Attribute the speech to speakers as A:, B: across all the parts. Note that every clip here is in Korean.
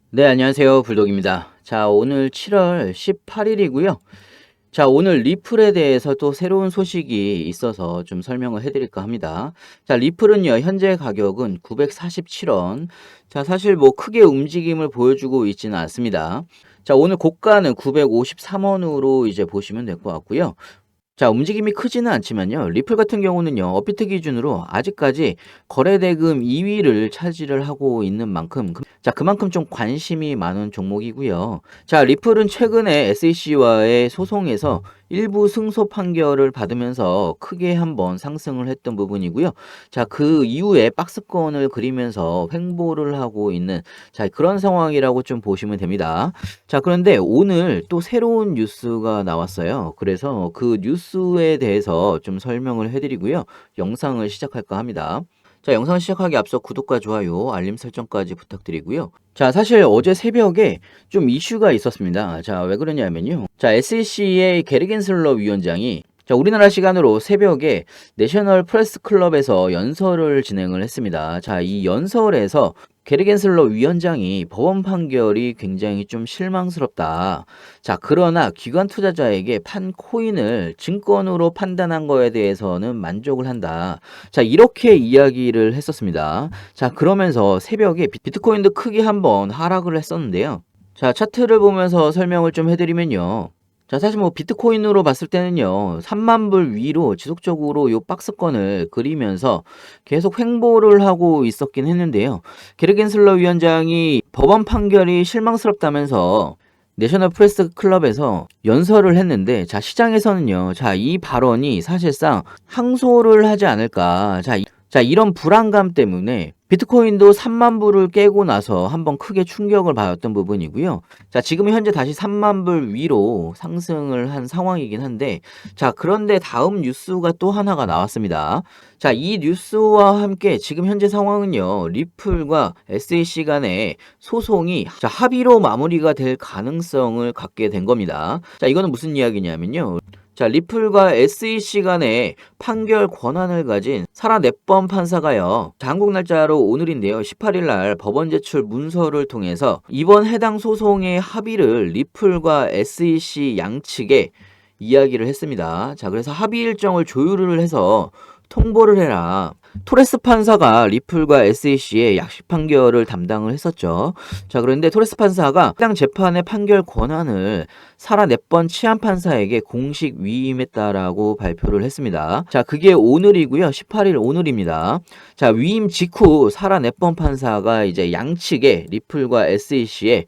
A: 네, 안녕하세요. 불독입니다. 자, 오늘 7월 18일이고요. 자, 오늘 리플에 대해서 또 새로운 소식이 있어서 좀 설명을 해드릴까 합니다. 자, 리플은요, 현재 가격은 947원. 자, 사실 뭐 크게 움직임을 보여주고 있지는 않습니다. 자, 오늘 고가는 953원으로 이제 보시면 될 것 같고요. 자, 움직임이 크지는 않지만요. 리플 같은 경우는요, 업비트 기준으로 아직까지 거래대금 2위를 차지를 하고 있는 만큼, 자, 그만큼 좀 관심이 많은 종목이고요. 자, 리플은 최근에 SEC와의 소송에서 일부 승소 판결을 받으면서 크게 한번 상승을 했던 부분이고요. 자, 그 이후에 박스권을 그리면서 횡보를 하고 있는, 자, 그런 상황이라고 좀 보시면 됩니다. 자, 그런데 오늘 또 새로운 뉴스가 나왔어요. 그래서 그 뉴스에 대해서 좀 설명을 해드리고요. 영상을 시작할까 합니다. 자, 영상 시작하기 앞서 구독과 좋아요, 알림 설정까지 부탁드리고요. 자, 사실 어제 새벽에 좀 이슈가 있었습니다. 자, 왜 그러냐면요. 자, SEC의 게리 겐슬러 위원장이 자, 우리나라 시간으로 새벽에 내셔널 프레스 클럽에서 연설을 진행을 했습니다. 자, 이 연설에서 게리 겐슬러 위원장이 법원 판결이 굉장히 좀 실망스럽다. 자, 그러나 기관 투자자에게 판 코인을 증권으로 판단한 거에 대해서는 만족을 한다. 자, 이렇게 이야기를 했었습니다. 자, 그러면서 새벽에 비트코인도 크게 한번 하락을 했었는데요. 자, 차트를 보면서 설명을 좀 해드리면요. 자, 사실 뭐 비트코인으로 봤을 때는요, 3만 불 위로 지속적으로 요 박스권을 그리면서 계속 횡보를 하고 있었긴 했는데요. 게리 겐슬러 위원장이 법원 판결이 실망스럽다면서 내셔널 프레스 클럽에서 연설을 했는데, 자, 시장에서는요, 자, 이 발언이 사실상 항소를 하지 않을까. 자, 이런 불안감 때문에 비트코인도 3만 불을 깨고 나서 한번 크게 충격을 받았던 부분이고요. 자, 지금 현재 다시 3만 불 위로 상승을 한 상황이긴 한데, 자, 그런데 다음 뉴스가 또 하나가 나왔습니다. 자, 이 뉴스와 함께 지금 현재 상황은요, 리플과 SEC 간의 소송이 자, 합의로 마무리가 될 가능성을 갖게 된 겁니다. 자, 이거는 무슨 이야기냐면요. 자, 리플과 SEC 간의 판결 권한을 가진 사라 넷번 판사가요. 자, 한국 날짜로 오늘인데요. 18일 날 법원 제출 문서를 통해서 이번 해당 소송의 합의를 리플과 SEC 양측에 이야기를 했습니다. 자, 그래서 합의 일정을 조율을 해서 통보를 해라. 토레스 판사가 리플과 SEC의 약식 판결을 담당을 했었죠. 자, 그런데 토레스 판사가 해당 재판의 판결 권한을 사라 넷번 치안 판사에게 공식 위임했다라고 발표를 했습니다. 자, 그게 오늘이고요. 18일 오늘입니다. 자, 위임 직후 사라 넷번 판사가 이제 양측의 리플과 SEC의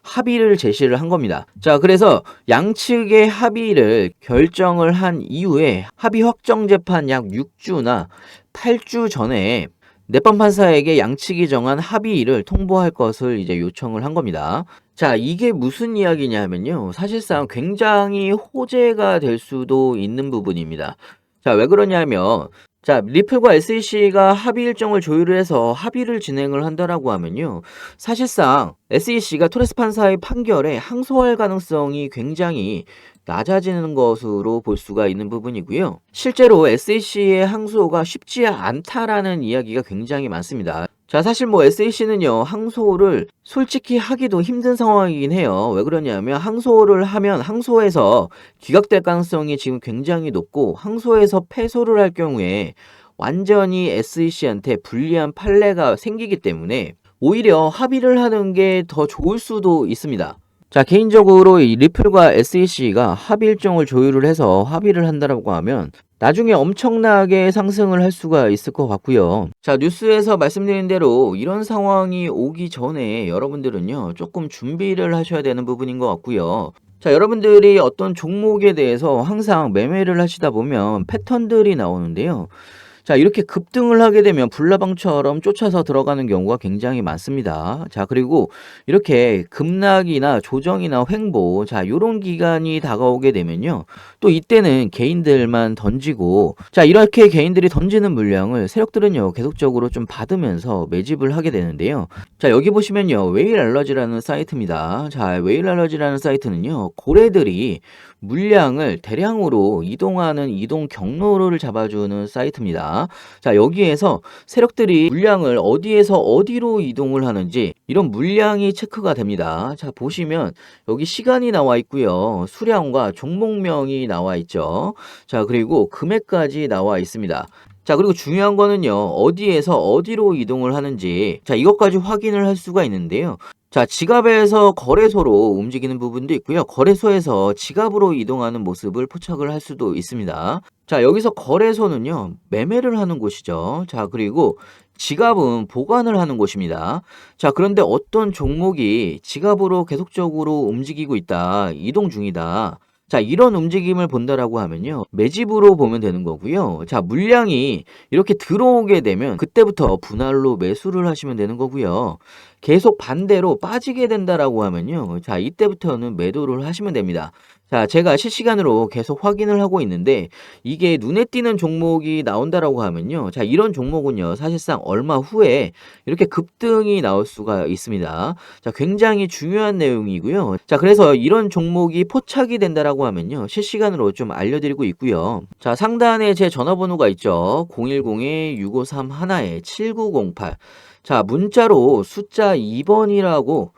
A: 합의를 제시를 한 겁니다. 자, 그래서 양측의 합의를 결정을 한 이후에 합의 확정 재판 약 6주나 8주 전에 넷번 판사에게 양측이 정한 합의일을 통보할 것을 이제 요청을 한 겁니다. 자, 이게 무슨 이야기냐면요. 사실상 굉장히 호재가 될 수도 있는 부분입니다. 자, 왜 그러냐면 자, 리플과 SEC가 합의 일정을 조율을 해서 합의를 진행을 한다라고 하면요. 사실상 SEC가 토레스 판사의 판결에 항소할 가능성이 굉장히 낮아지는 것으로 볼 수가 있는 부분이고요. 실제로 SEC의 항소가 쉽지 않다라는 이야기가 굉장히 많습니다. 자, 사실 뭐 SEC는요, 항소를 솔직히 하기도 힘든 상황이긴 해요. 왜 그러냐면 항소를 하면 항소에서 기각될 가능성이 지금 굉장히 높고 항소에서 패소를 할 경우에 완전히 SEC한테 불리한 판례가 생기기 때문에 오히려 합의를 하는 게 더 좋을 수도 있습니다. 자, 개인적으로 이 리플과 SEC가 합의 일정을 조율을 해서 합의를 한다라고 하면 나중에 엄청나게 상승을 할 수가 있을 것 같고요. 자, 뉴스에서 말씀드린 대로 이런 상황이 오기 전에 여러분들은요, 조금 준비를 하셔야 되는 부분인 것 같고요. 자, 여러분들이 어떤 종목에 대해서 항상 매매를 하시다 보면 패턴들이 나오는데요. 자, 이렇게 급등을 하게 되면 불나방처럼 쫓아서 들어가는 경우가 굉장히 많습니다. 자, 그리고 이렇게 급락이나 조정이나 횡보, 자, 요런 기간이 다가오게 되면요. 또 이때는 개인들만 던지고, 자, 이렇게 개인들이 던지는 물량을 세력들은요, 계속적으로 좀 받으면서 매집을 하게 되는데요. 자, 여기 보시면요, 웨일 알러지라는 사이트입니다. 자, 웨일 알러지라는 사이트는요, 고래들이 물량을 대량으로 이동하는 이동 경로를 잡아주는 사이트입니다. 자, 여기에서 세력들이 물량을 어디에서 어디로 이동을 하는지 이런 물량이 체크가 됩니다. 자, 보시면 여기 시간이 나와 있고요. 수량과 종목명이 나와 있죠. 자, 그리고 금액까지 나와 있습니다. 자, 그리고 중요한 거는요, 어디에서 어디로 이동을 하는지, 자, 이것까지 확인을 할 수가 있는데요. 자, 지갑에서 거래소로 움직이는 부분도 있고요. 거래소에서 지갑으로 이동하는 모습을 포착을 할 수도 있습니다. 자, 여기서 거래소는요, 매매를 하는 곳이죠. 자, 그리고 지갑은 보관을 하는 곳입니다. 자, 그런데 어떤 종목이 지갑으로 계속적으로 움직이고 있다, 이동 중이다. 자, 이런 움직임을 본다라고 하면요, 매집으로 보면 되는 거고요. 자, 물량이 이렇게 들어오게 되면 그때부터 분할로 매수를 하시면 되는 거고요. 계속 반대로 빠지게 된다라고 하면요, 자, 이때부터는 매도를 하시면 됩니다. 자, 제가 실시간으로 계속 확인을 하고 있는데 이게 눈에 띄는 종목이 나온다라고 하면요, 자, 이런 종목은요, 사실상 얼마 후에 이렇게 급등이 나올 수가 있습니다. 자, 굉장히 중요한 내용이고요. 자, 그래서 이런 종목이 포착이 된다라고 하면요, 실시간으로 좀 알려드리고 있고요. 자, 상단에 제 전화번호가 있죠. 010-6531-7908. 자, 문자로 숫자 2번이라고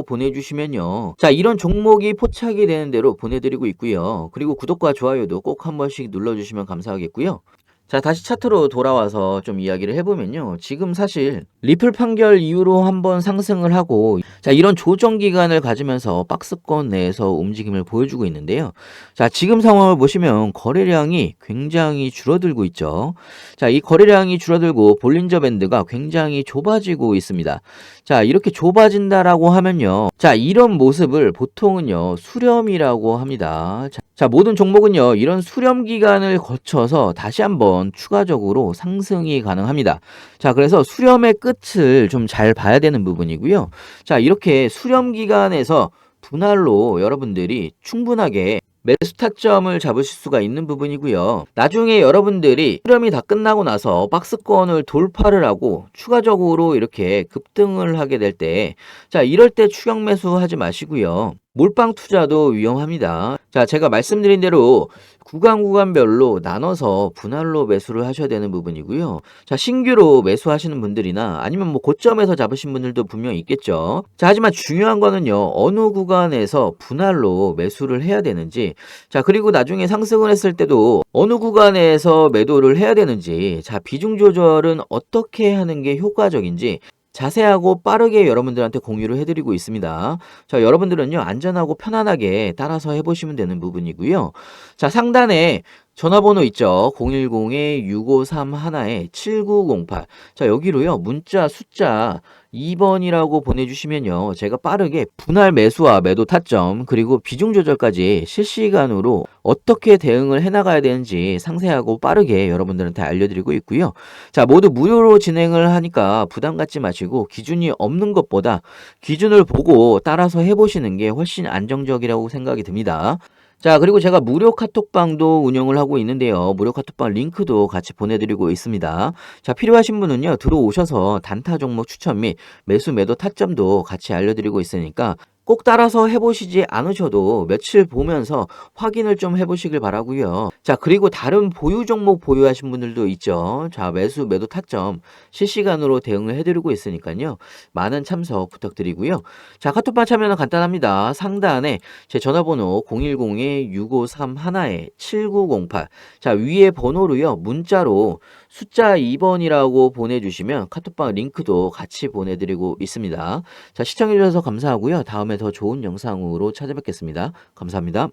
A: 보내주시면요, 자, 이런 종목이 포착이 되는 대로 보내드리고 있고요. 그리고 구독과 좋아요도 꼭 한 번씩 눌러주시면 감사하겠고요. 자, 다시 차트로 돌아와서 좀 이야기를 해보면요, 지금 사실 리플 판결 이후로 한번 상승을 하고, 자, 이런 조정 기간을 가지면서 박스권 내에서 움직임을 보여주고 있는데요. 자, 지금 상황을 보시면 거래량이 굉장히 줄어들고 있죠. 자, 이 거래량이 줄어들고 볼린저 밴드가 굉장히 좁아지고 있습니다. 자, 이렇게 좁아진다라고 하면요, 자, 이런 모습을 보통은요, 수렴이라고 합니다. 자, 모든 종목은요, 이런 수렴 기간을 거쳐서 다시 한번 추가적으로 상승이 가능합니다. 자, 그래서 수렴의 끝을 좀 잘 봐야 되는 부분이고요. 자, 이렇게 수렴 기간에서 분할로 여러분들이 충분하게 매수 타점을 잡으실 수가 있는 부분이고요. 나중에 여러분들이 수렴이 다 끝나고 나서 박스권을 돌파를 하고 추가적으로 이렇게 급등을 하게 될 때, 자, 이럴 때 추격 매수하지 마시고요. 몰빵 투자도 위험합니다. 자, 제가 말씀드린 대로 구간별로 나눠서 분할로 매수를 하셔야 되는 부분이고요. 자, 신규로 매수하시는 분들이나 아니면 뭐 고점에서 잡으신 분들도 분명 있겠죠. 자, 하지만 중요한 거는요, 어느 구간에서 분할로 매수를 해야 되는지, 자, 그리고 나중에 상승을 했을 때도 어느 구간에서 매도를 해야 되는지, 자, 비중 조절은 어떻게 하는 게 효과적인지 자세하고 빠르게 여러분들한테 공유를 해드리고 있습니다. 자, 여러분들은요, 안전하고 편안하게 따라서 해보시면 되는 부분이고요. 자, 상단에 전화번호 있죠. 010-6531-7908. 자, 여기로요, 문자 숫자 2번이라고 보내주시면요, 제가 빠르게 분할 매수와 매도 타점, 그리고 비중 조절까지 실시간으로 어떻게 대응을 해나가야 되는지 상세하고 빠르게 여러분들한테 알려드리고 있고요. 자, 모두 무료로 진행을 하니까 부담 갖지 마시고 기준이 없는 것보다 기준을 보고 따라서 해보시는 게 훨씬 안정적이라고 생각이 듭니다. 자, 그리고 제가 무료 카톡방도 운영을 하고 있는데요. 무료 카톡방 링크도 같이 보내드리고 있습니다. 자, 필요하신 분은요, 들어오셔서 단타 종목 추천 및 매수 매도 타점도 같이 알려드리고 있으니까 꼭 따라서 해보시지 않으셔도 며칠 보면서 확인을 좀 해보시길 바라고요. 자, 그리고 다른 보유 종목 보유하신 분들도 있죠. 자, 매수 매도 타점 실시간으로 대응을 해드리고 있으니까요, 많은 참석 부탁드리고요. 자, 카톡방 참여는 간단합니다. 상단에 제 전화번호 010-6531-7908. 자, 위에 번호로요, 문자로 숫자 2번이라고 보내주시면 카톡방 링크도 같이 보내드리고 있습니다. 자, 시청해주셔서 감사하고요. 다음에 더 좋은 영상으로 찾아뵙겠습니다. 감사합니다.